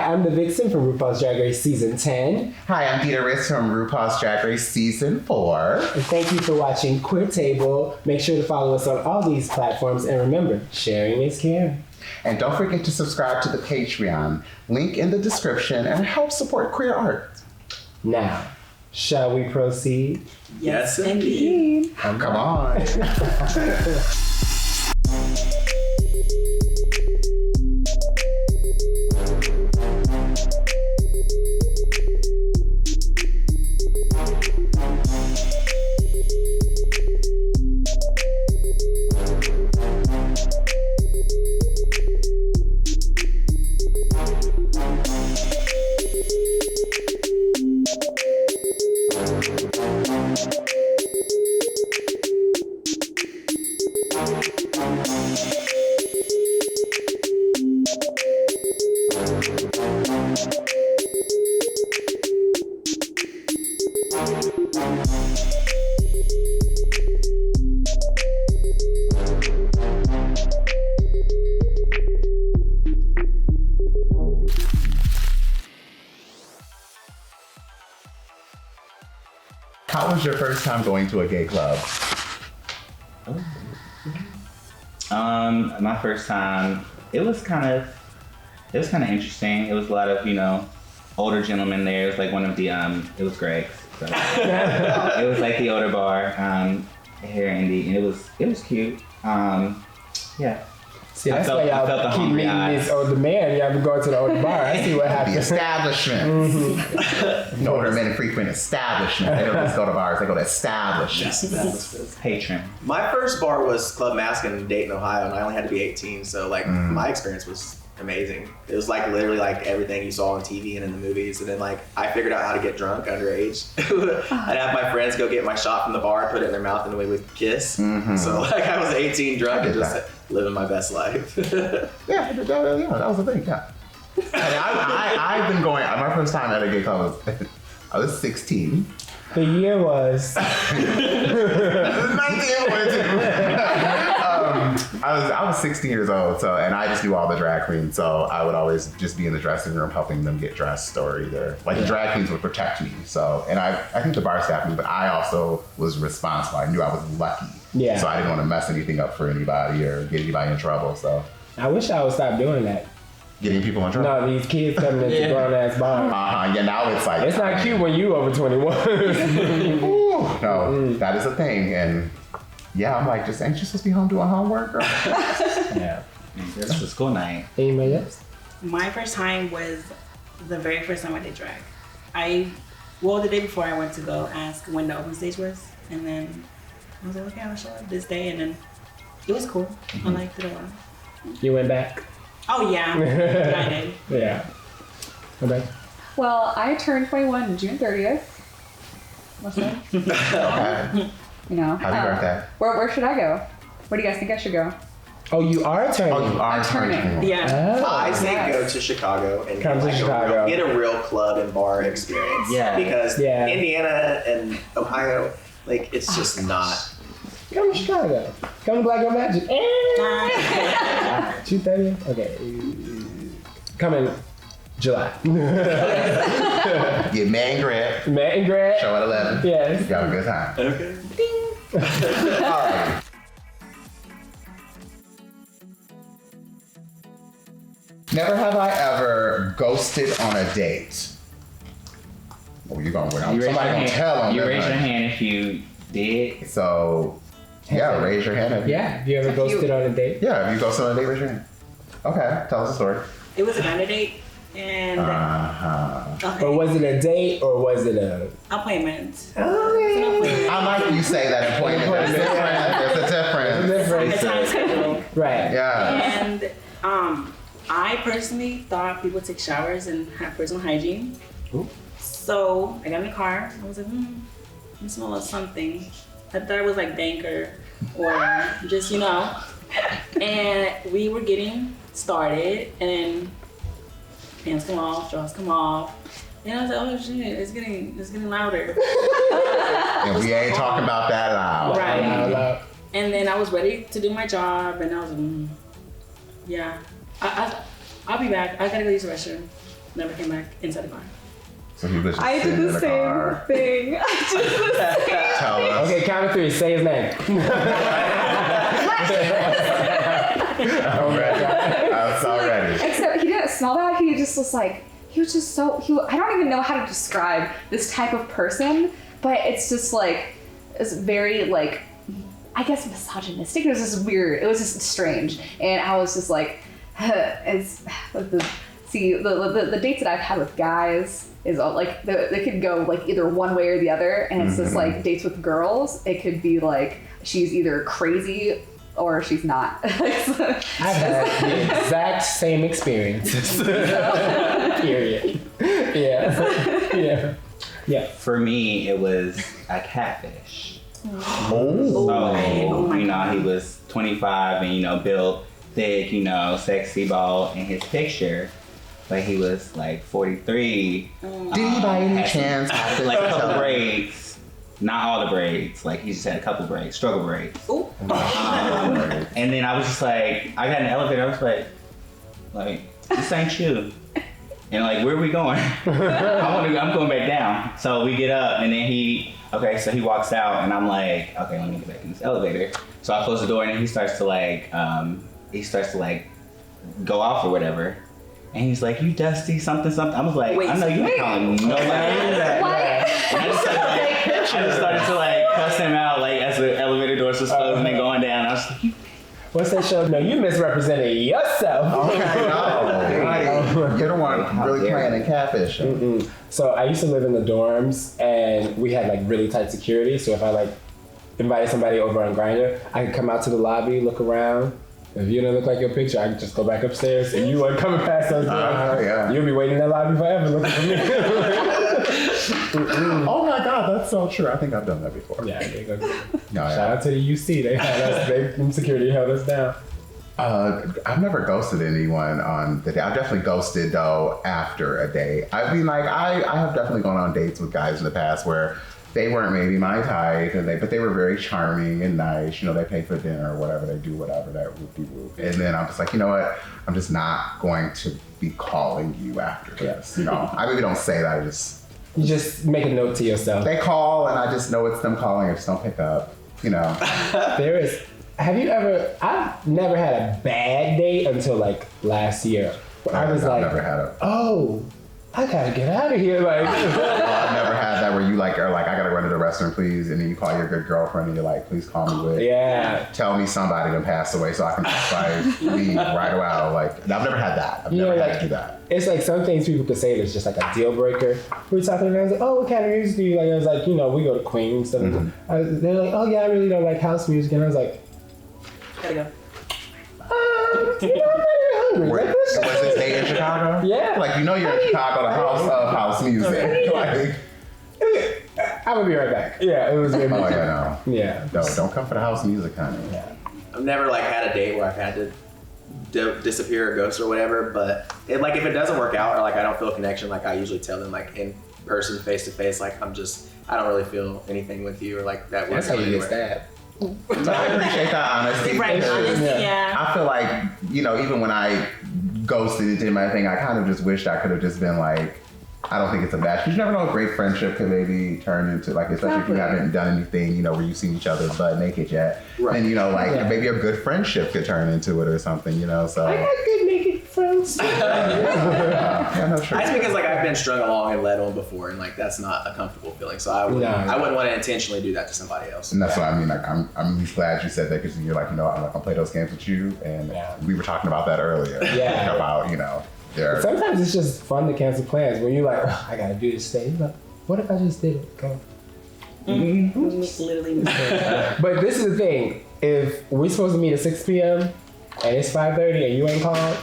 I'm the Vixen from RuPaul's Drag Race Season 10. Hi, I'm Peter Riss from RuPaul's Drag Race Season 4. And thank you for watching Queer Table. Make sure to follow us on all these platforms. And remember, sharing is caring. And don't forget to subscribe to the Patreon. Link in the description and help support queer art. Now, shall we proceed? Yes, indeed. Come on. How was your first time going to a gay club? My first time, it was kind of interesting. It was a lot of, older gentlemen there. It was like one of the, it was Greg's. So. It was like the older bar here in Indy, and it was cute. Yeah. See, that's why y'all keep meeting this older man. Y'all be going to the older bar. I see what happens. The establishment. Mm-hmm. Older men frequent establishment. They don't just go to bars, they go to establishments. Patron. My first bar was Club Mask in Dayton, Ohio, and I only had to be 18, so my experience was amazing. It was like literally like everything you saw on TV and in the movies, and then like I figured out how to get drunk underage. I'd have my friends go get my shot from the bar, put it in their mouth, and we would kiss. Mm-hmm. So like I was 18 drunk and just living my best life. Yeah, that was the thing, yeah. I've been going, my first time at a gay club was, I was 16. The year was 1942. I was 16 years old, and I just knew all the drag queens, so I would always just be in the dressing room helping them get dressed or either, the drag queens would protect me, so, and I think the bar staff knew, but I also was responsible. I knew I was lucky, so I didn't want to mess anything up for anybody or get anybody in trouble, so. I wish I would stop doing that. Getting people in trouble? No, these kids coming into grown-ass bars. Yeah, now it's like. It's not cute when you over 21. No, that is a thing, and yeah, I'm like, just ain't you supposed to be home doing homework? Or? Yeah, it's the school night. Anybody else? My first time was the very first time I did drag. The day before I went to go ask when the open stage was, and then I was like, okay, I'll show up this day, and then it was cool. I liked it a lot. You went back? Oh yeah, I did. Yeah. Okay. Well, I turned 21 June 30th. What's that? Okay. Happy birthday. Where should I go? Where do you guys think I should go? Oh, you are turning. Oh, you are turning. Yeah. I say go to Chicago and come to Chicago. Get a real club and bar experience. Yeah. Because Indiana and Ohio, it's just not. Come to Chicago. Come to Black Girl Magic. 2:30? Okay. Come in July. Get Matt and Grant. Show at 11. Yes. You have a good time. Okay. Ding. All right. Never have I ever ghosted on a date. Oh, you're going to win. Somebody going to tell them. You raise your hand if you did. So, yeah, raise your hand. Have you ever ghosted on a date? Yeah, if you ghosted on a date, raise your hand. Okay, tell us a story. It was a kind of date, and okay. Or was it a date, or was it a appointment? Okay. I like you say that appointment. There's a difference. It's a time schedule. Right. Yeah. And I personally thought people take showers and have personal hygiene. Ooh. So I got in the car. I was like, I smell of something. I thought it was like Danker or just, And we were getting started, and then pants come off, drawers come off. And I was like, oh shit, it's getting louder. And we ain't talking about that loud. Right. And then I was ready to do my job, and I was yeah. I'll be back. I gotta go use the restroom. Never came back inside the car. So he was just I did sitting in the the car. same thing. I did the same. Tell us. Okay, count to 3. Say his name. It's already. Except he didn't smell that. He just was like, he was just so, I don't even know how to describe this type of person, but it's just like, it's very like, I guess misogynistic. It was just weird. It was just strange. And I was just like, the dates that I've had with guys is all like, they could go like either one way or the other. And it's just like dates with girls. It could be like, she's either crazy or she's not. I've had the exact same experiences. Period. Yeah. For me, it was a catfish. Oh. So, you know, he was 25 and, you know, built thick, you know, sexy bald in his picture. But he was like 43. Did he by any chance have like a couple braids? Not all the braids. Like he just had a couple braids, struggle braids. Ooh. And then I was just like, I got in the elevator. I was like, this ain't you. And like, where are we going? I'm going back down. So we get up, and then he walks out, and I'm like, okay, let me get back in this elevator. So I close the door, and then he starts to go off or whatever. And he's like, you dusty, something. I was like, Wait, I know you ain't calling nobody that. What? And I just started to like cuss him out like as the elevator doors was closing and going down. I was like, What's that show? No, you misrepresented yourself. Okay, no. You don't want really playing in catfish. So I used to live in the dorms, and we had like really tight security. So if I like invited somebody over on Grindr, I could come out to the lobby, look around. If you don't look like your picture, I could just go back upstairs, and you weren't coming past those doors. Yeah. You'll be waiting in that lobby forever looking for me. Oh my God, that's so true. I think I've done that before. Yeah. No, Shout out to the UC. They had us. Security held us down. I've never ghosted anyone on the day. I've definitely ghosted though after a date. I mean, like I have definitely gone on dates with guys in the past where they weren't maybe my type, but they were very charming and nice. You know, they pay for dinner or whatever, they do whatever, that whoop-de-whoop. And then I'm just like, you know what? I'm just not going to be calling you after this. You know, I really don't say that. You just make a note to yourself. They call and I just know it's them calling. I just don't pick up. You know. Have you ever? I've never had a bad date until like last year. I was like, never had a. Oh, I gotta get out of here. Like, I've never had that where you like are like, I gotta run to the restroom, please, and then you call your good girlfriend and you're like, please call me with. Yeah. Tell me somebody that passed away so I can just like leave right away. Like, I've never had that. I've never had to do that. It's like some things people could say that's just like a deal breaker. We were talking and I was like, oh, what kind of music do you like? I was like, you know, we go to Queen and stuff. They're like, oh yeah, I really don't like house music. And I was like, Gotta go. you know, I'm very hungry. Was this day in Chicago? Yeah. Like, you know you're in Chicago, the house of house music. Like, I'm gonna be right back. Yeah, it was really oh yeah, no. Yeah. No, don't come for the house music, honey. Yeah. I've never like had a date where I've had to disappear or ghost or whatever, but if it doesn't work out or like I don't feel a connection, like I usually tell them like in person, face to face, like I don't really feel anything with you or like that. That's how you get stabbed. So I appreciate that honesty. Right, honestly, yeah. I feel like, you know, even when I ghosted and did my thing, I kind of just wished I could have just been like, I don't think it's a match. You never know, a great friendship could maybe turn into, like, especially if you haven't done anything, you know, where you've seen each other butt naked yet. Right. And, you know, like, maybe a good friendship could turn into it or something, you know, so. I got good naked friends. Yeah, no, sure. That's because like I've been strung along and led on before, and like that's not a comfortable feeling. So I wouldn't want to intentionally do that to somebody else. And that's what I mean. Like, I'm glad you said that because you're like, you know, I'm not gonna play those games with you. And we were talking about that earlier. Yeah. About, you know, sometimes it's just fun to cancel plans when you're like, oh, I gotta do this thing. Like, what if I just did it? Go. Literally. But this is the thing. If we're supposed to meet at 6 p.m. and it's 5:30 and you ain't called,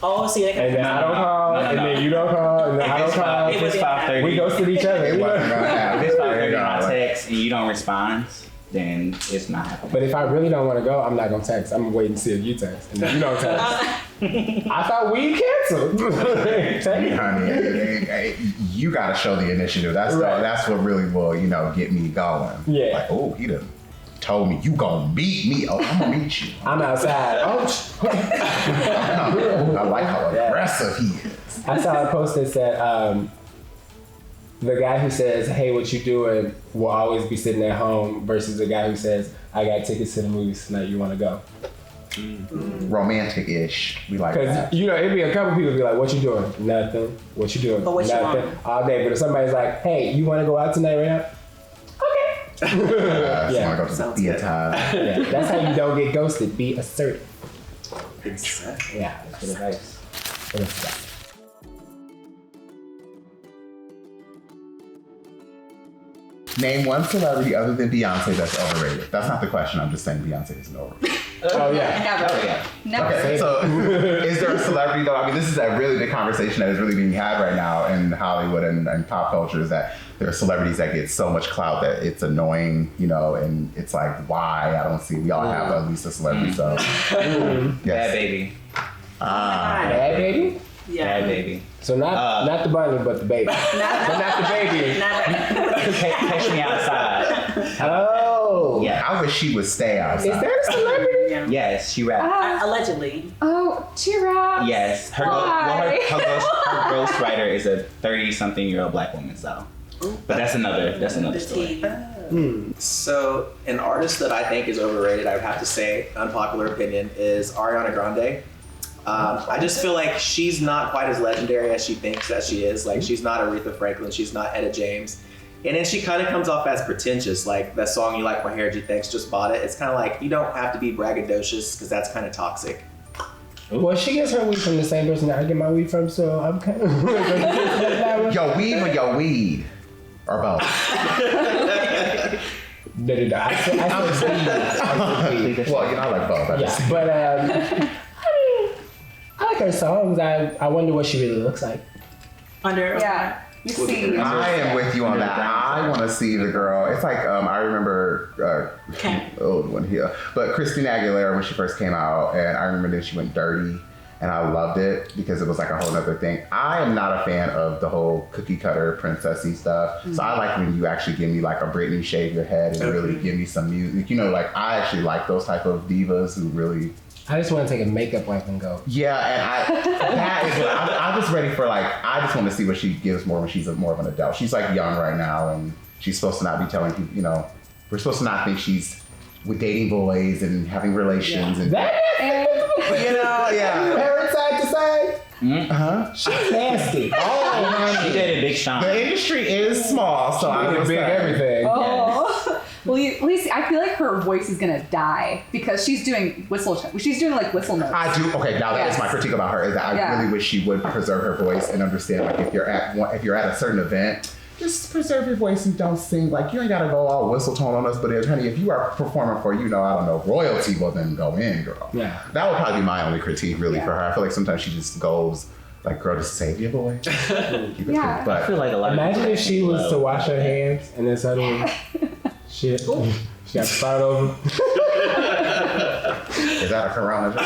Oh, see, and then I don't call, and then you don't call, and then I don't call, If it's 5:30, we ghosted each other. It wasn't gonna happen. If it's 5:30 and I text and you don't respond, then it's not happening. But if I really don't want to go, I'm not gonna text. I'm gonna wait and see if you text, and then you don't text. I thought we canceled. Honey, you gotta show the initiative. That's what really will, you know, get me going. Yeah. Like, oh, he done told me, you gonna beat me. Oh, I'm gonna beat you. I'm outside. I like how aggressive he is. I saw a post that said, the guy who says, hey, what you doing, will always be sitting at home versus the guy who says, I got tickets to the movies tonight, you want to go? Romantic-ish. We like that. Because, it'd be a couple people be like, what you doing? Nothing. What you doing? But what you Nothing. want? All day. But if somebody's like, hey, you want to go out tonight right now? Yeah. Yeah. Want to go to the Sounds theater. Yeah, that's how you don't get ghosted. Be assertive. Exactly. Yeah, that's good advice. What else you got? Name one celebrity other than Beyonce that's overrated. That's not the question. I'm just saying Beyonce isn't overrated. Oh, yeah. Never. Oh, yeah. Never. Okay, so is there a celebrity though? I mean, this is a really big conversation that is really being had right now in Hollywood and pop culture, is that there are celebrities that get so much clout that it's annoying, and it's like, why? I don't see. We all have at least a celebrity, so. Bad Yes. baby. Bad baby? Yeah. Bad baby. So not the bunny, but the baby. But not the baby. Catch me outside. Oh. Yeah. I wish she would stay outside. Is that a celebrity? Yeah. Yes, she rapped. Allegedly. Oh, T-Raps. Yes, her Why? ghostwriter is a 30-something-year-old black woman. So, but that's another The story. tea. So an artist that I think is overrated, I would have to say, unpopular opinion, is Ariana Grande. I just feel like she's not quite as legendary as she thinks that she is. Like, she's not Aretha Franklin, she's not Etta James. And then she kind of comes off as pretentious. Like that song, You Like My Hair, Gee Thanks, Just Bought It. It's kind of like, you don't have to be braggadocious because that's kind of toxic. Well, she gets her weed from the same person that I get my weed from, so I'm kind of... Yo weed or yo weed? Or both? I said weed. Well, I like both. I just- Yeah, but I like her songs. I wonder what she really looks like. Under. Yeah. You see. I am with you on that. I want to see the girl. It's like I remember old one here, but Christina Aguilera when she first came out, and I remember then she went dirty, and I loved it because it was like a whole other thing. I am not a fan of the whole cookie cutter princessy stuff, so I like when you actually give me like a Britney shave your head and really give me some music. Like I actually like those type of divas who really. I just want to take a makeup wipe and go. Yeah, and that is what I'm just ready for. Like, I just want to see what she gives more when she's more of an adult. She's like young right now, and she's supposed to not be telling people. We're supposed to not think she's with dating boys and having relations and. That Yeah. you heard side to side? She's nasty. She dated Big Sean. The industry is small, so I Big everything. Oh. Well, Lacey, I feel like her voice is gonna die because she's doing whistle notes. I do. Okay, now that is my critique about her is that I really wish she would preserve her voice and understand like if you're at a certain event, just preserve your voice and don't sing like you ain't gotta go all whistle tone on us. But honey, if you are performing for royalty, well then go in, girl. Yeah. That would probably be my only critique really for her. I feel like sometimes she just goes like, girl, just save your voice. Yeah. But I feel like a lot. Imagine if she was to wash her hands and then suddenly she got to start over. is that a corona joke?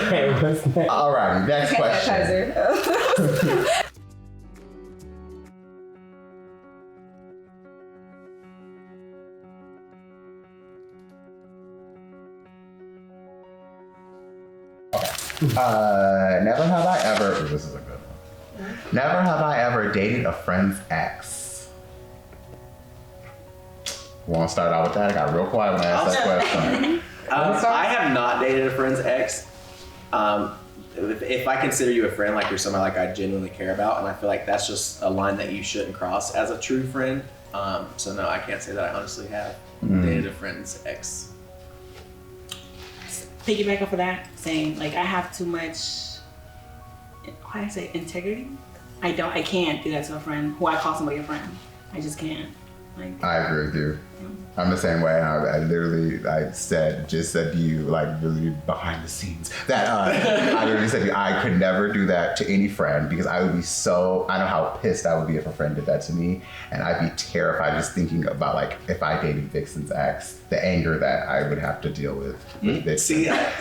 Okay, what's next? Alrighty, next question. Sanitizer. Never have I ever. Ooh, this is a good one. Never have I ever dated a friend's ex. Want to start out with that? I got real quiet when I asked that question. I have not dated a friend's ex. If I consider you a friend, like you're somebody like I genuinely care about, and I feel like that's just a line that you shouldn't cross as a true friend. So no, I can't say that I honestly have dated a friend's ex. Piggyback off of that, saying like I have too much. How do I say integrity? I can't do that to a friend who I call somebody a friend. I just can't. Like. I agree with you. I'm the same way. I said to you, like really behind the scenes, that I literally said to you, I could never do that to any friend because I would be I know how pissed I would be if a friend did that to me. And I'd be terrified just thinking about like if I dated Vixen's ex, the anger that I would have to deal with Vixen. See, We have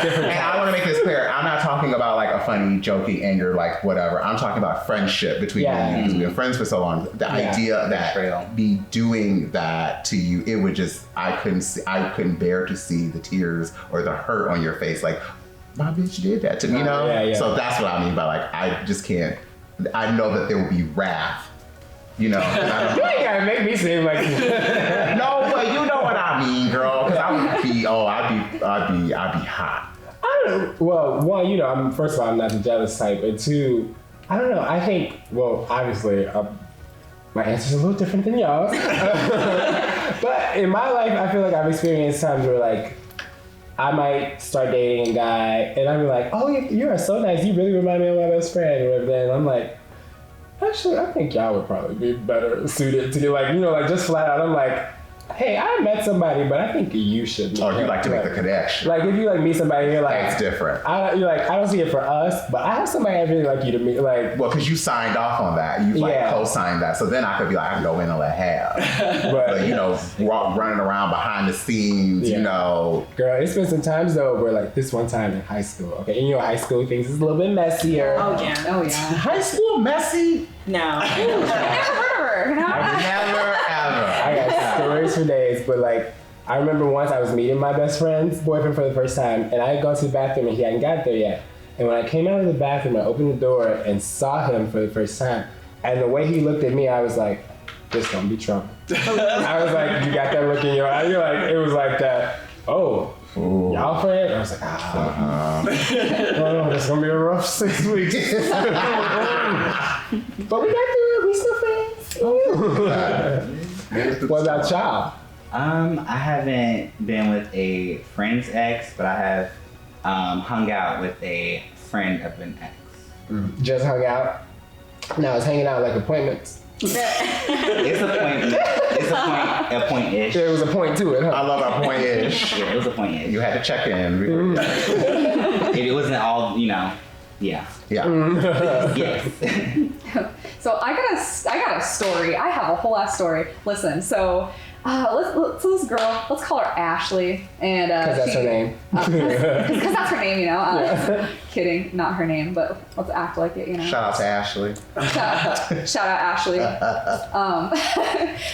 different. And I want to make this clear. I'm not talking about like a funny, joking anger, like whatever. I'm talking about friendship between me and you because we've been friends for so long. The idea that me me doing that to you, it would just, I couldn't bear to see the tears or the hurt on your face. Like, my bitch did that to me, you know? Yeah. So that's what I mean by like, I just can't, I know that there will be wrath, you know? And I You ain't gotta make me seem like no, but you know what I mean, girl. Cause I would be, I'd be hot. I don't. Well, one, you know, first of all, I'm not the jealous type, and two, I don't know. I think, well, obviously, my answer's a little different than y'all's. But in my life, I feel like I've experienced times where like I might start dating a guy, and I'm like, oh, you are so nice. You really remind me of my best friend. Or then I'm like, actually, I think y'all would probably be better suited to get like, you know, like just flat out. I'm like, hey, I met somebody, but I think you should. Oh, you like to make the connection. Like if you like meet somebody, and you're like, That's different. You're like, I don't see it for us, but I have somebody I really like you to meet. Like, Well, because you signed off on that. You like Yeah. co-signed that. So then I could be like, I can go in and let have. But you know, running around behind the scenes, Yeah. you know. girl, it's been some times though where like this one time in high school, okay, and you know high school things is a little bit messier. Oh yeah. Oh yeah. High school messy? No. I never heard of her. Never ever. I got stories for days, but like I remember once I was meeting my best friend's boyfriend for the first time, and I had gone to the bathroom and he hadn't got there yet. And when I came out of the bathroom, I opened the door and saw him for the first time. And the way he looked at me, I was like, "This gonna be trouble." I was like, "You got that look in your eye?" You're like, it was like that. Oh, Ooh. y'all friends? I was like, oh, it's gonna be a rough 6 weeks. But we got through it. We still friends. What about y'all? I haven't been with a friend's ex, but I have hung out with a friend of an ex. Just hung out. Now it's hanging out like appointments. It's a point-ish. There was a point to it, I huh? love our point-ish. Yeah, it was a point-ish. You had to check in. It wasn't all, you know, yeah. Yeah. Yes. So I got a story. I have a whole ass story. Listen, so so this girl, let's call her Ashley, and Because that's her name. Because that's her name, you know. Kidding, not her name, but let's act like it, you know. Shout out to Ashley. Shout out Ashley.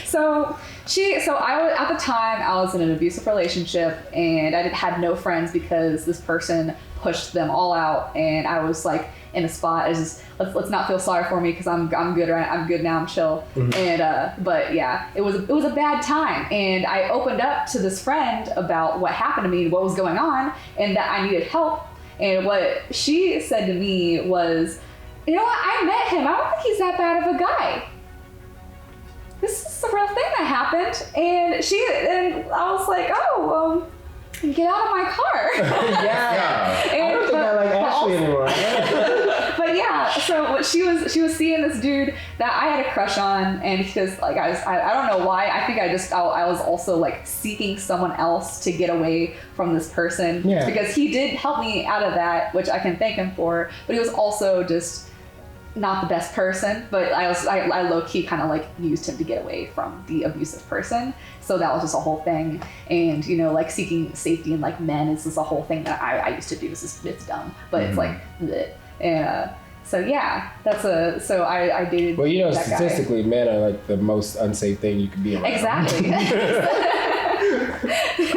So I was at the time I was in an abusive relationship, and I had no friends because this person pushed them all out, and I was like in a spot as let's not feel sorry for me because I'm good, right? I'm good now, I'm chill. And but yeah, it was a bad time, and I opened up to this friend about what happened to me and what was going on, and that I needed help. And what she said to me was, you know what, I met him, I don't think he's that bad of a guy. This is a real thing that happened. And I was like, oh, get out of my car. Yeah. And, I don't think I like Ashley anymore. but yeah, so what she was seeing this dude that I had a crush on, and because like I don't know why, I think I was also like seeking someone else to get away from this person. Yeah. Because he did help me out of that, which I can thank him for, but he was also just not the best person, but I low-key kind of like used him to get away from the abusive person. So that was just a whole thing. And you know, like seeking safety in like men is just a whole thing that I used to do. It's dumb, but it's like bleh. And so yeah, so I dated. Well, you know, that guy. statistically, men are like the most unsafe thing you could be around. Exactly.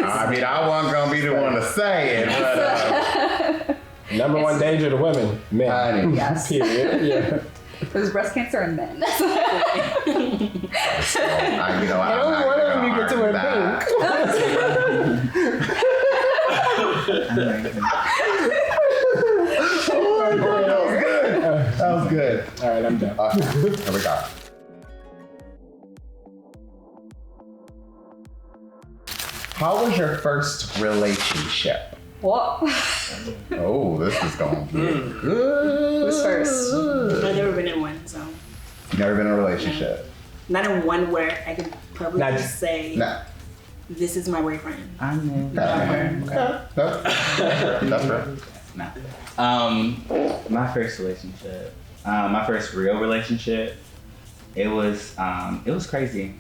I mean, I wasn't gonna be the one to say it, but Number one danger to women, men. Yes. Period. Yeah. There's breast cancer in men. I Only one of them you get to wear pink. That was good. All right, I'm done. Here we go. How was your first relationship? What? Oh, this is going good. Who's first? I've never been in one, so You never been in a relationship? not in one where I could probably Not- just say No. this is my boyfriend. I'm That's right. No. My first relationship, my first real relationship, it was crazy.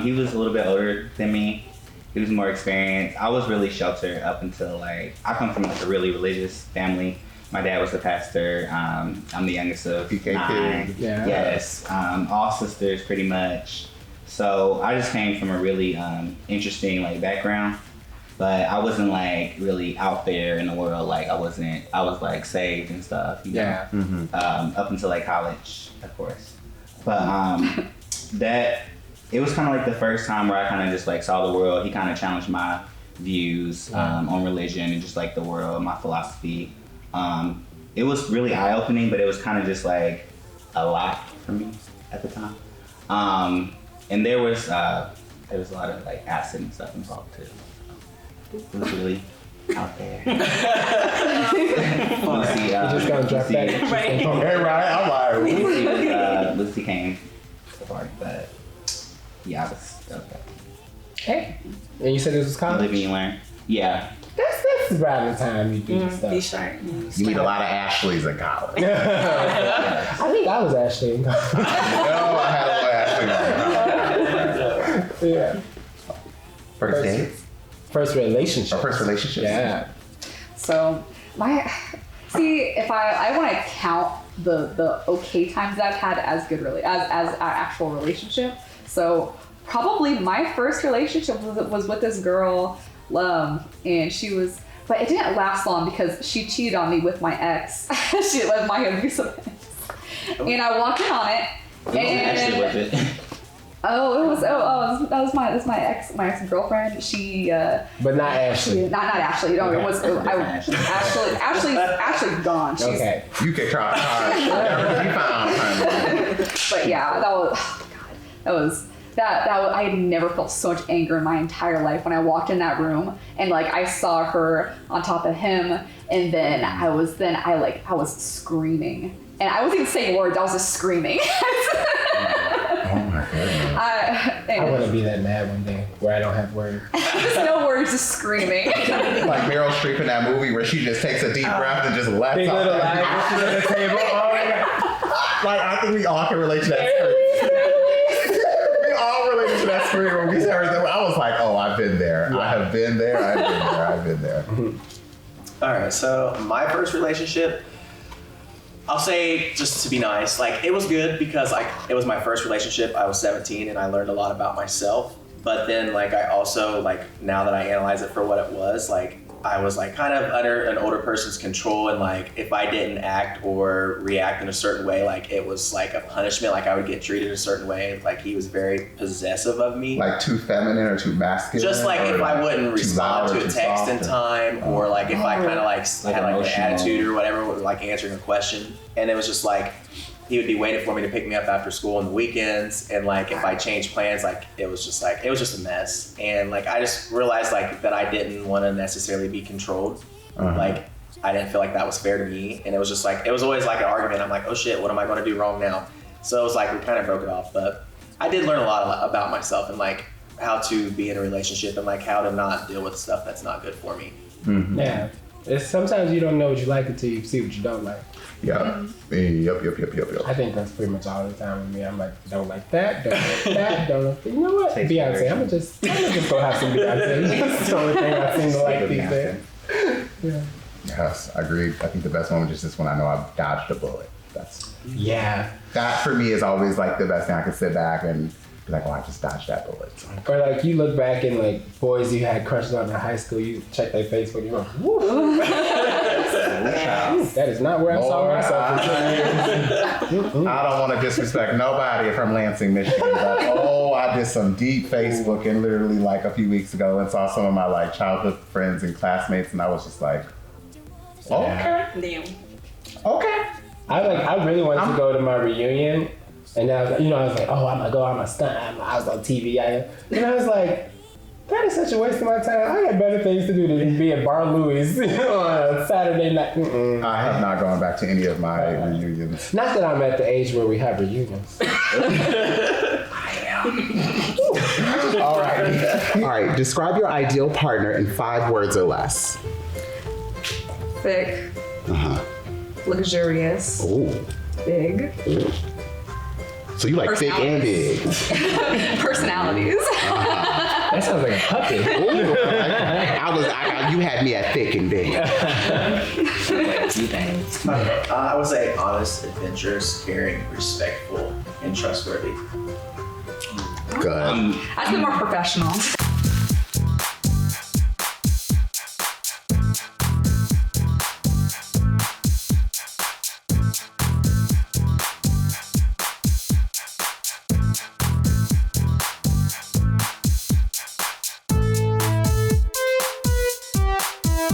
He was a little bit older than me. He was more experienced. I was really sheltered up until I come from like a really religious family. My dad was the pastor. I'm the youngest of PKP. 9. Yeah. Yes. All sisters pretty much. So I just came from a really interesting like background, but I wasn't like really out there in the world. Like I was like saved and stuff, you know? Yeah. Up until like college, of course. But that it was kind of like the first time where I kind of just like saw the world. He kind of challenged my views on religion and just like the world, my philosophy. It was really eye-opening, but it was kind of just like a lot for me at the time. And there was a lot of like acid and stuff involved too. It was really out there. You just gonna drop that. Right. Okay, right. I'm like, Lucy came to the party, but yeah, that was bad. Hey. And you said this was You college? live and you learn. Yeah. That's around the time you do stuff. Be sharp. you meet a lot of Ashleys in college. I think I was actually in college. No, I had a little Ashley. Yeah. First dates? First relationship. Or first relationships? Yeah. So if I want to count the okay times that I've had as good as our actual relationship. So probably my first relationship was with this girl, and she was, but it didn't last long because she cheated on me with my ex. She was my abusive ex, and I walked in on it. Actually worth it. That was my ex girlfriend. She But not Ashley. not Ashley. No, Okay. it was Ashley's gone. She's, Okay. You can try hard. Whatever you found. But yeah, I had never felt so much anger in my entire life when I walked in that room and like I saw her on top of him, and then I was screaming, and I wasn't even saying words. I was just screaming. Oh my goodness. I want to be that mad one day where I don't have words. Just no words, just screaming. Like Meryl Streep in that movie where she just takes a deep breath and just lets Big out little that lies at the table. Oh my God. Like, I think we all can relate to that scream. We all relate to that scream when we heard that. I was like, oh, I've been there. I have been there. I've been there. All right, so my first relationship, I'll say, just to be nice, like it was good because it was my first relationship. I was 17 and I learned a lot about myself. But then like I also like now that I analyze it for what it was, like I was like kind of under an older person's control, and like if I didn't act or react in a certain way, like it was like a punishment, like I would get treated a certain way. Like he was very possessive of me. Like too feminine or too masculine? Just like if I wouldn't respond to a too text in soft, time, or like if I kind of like had like an emotional. attitude or whatever, with like answering a question, and it was just like he would be waiting for me to pick me up after school on the weekends, and like if I changed plans, like it was just a mess, and like I just realized like that I didn't want to necessarily be controlled. Like I didn't feel like that was fair to me, and it was just like it was always like an argument. I'm like, oh shit, what am I going to do wrong now? So it was like we kind of broke it off, but I did learn a lot about myself and like how to be in a relationship and like how to not deal with stuff that's not good for me. Mm-hmm. Yeah. It's sometimes you don't know what you like until you see what you don't like. Yep. I think that's pretty much all the time with me. I'm like, don't like that, don't like that, don't like that. You know what? Beyonce. I'm gonna just go have some Beyonce. That's the only thing I seem to like these days. Yeah. Yes, I agree. I think the best moment is just when I know I've dodged a bullet. That for me is always like the best thing. I can sit back and be like, oh, I just dodged that bullet. Or like you look back and like boys you had crushes on in high school, you check their Facebook, you're like, woo. That is not where I saw myself. I don't want to disrespect nobody from Lansing, Michigan, but I did some deep Facebook and literally like a few weeks ago and saw some of my like childhood friends and classmates, and I was just like, okay. Damn. Okay. I really wanted to go to my reunion, and I was like, oh, I'm gonna go, I'm a stunt. I was on TV, and I was like, that is such a waste of my time. I got better things to do than be at Bar Louie's on a Saturday night. I have not gone back to any of my reunions. Not that I'm at the age where we have reunions. All right. Describe your ideal partner in 5 words or less. Thick. Luxurious. Ooh. Big. So you like thick and big. Personalities. That sounds like a puppy. Ooh, you had me at thick and big. I would say honest, adventurous, caring, respectful, and trustworthy. Good. That's been more professional.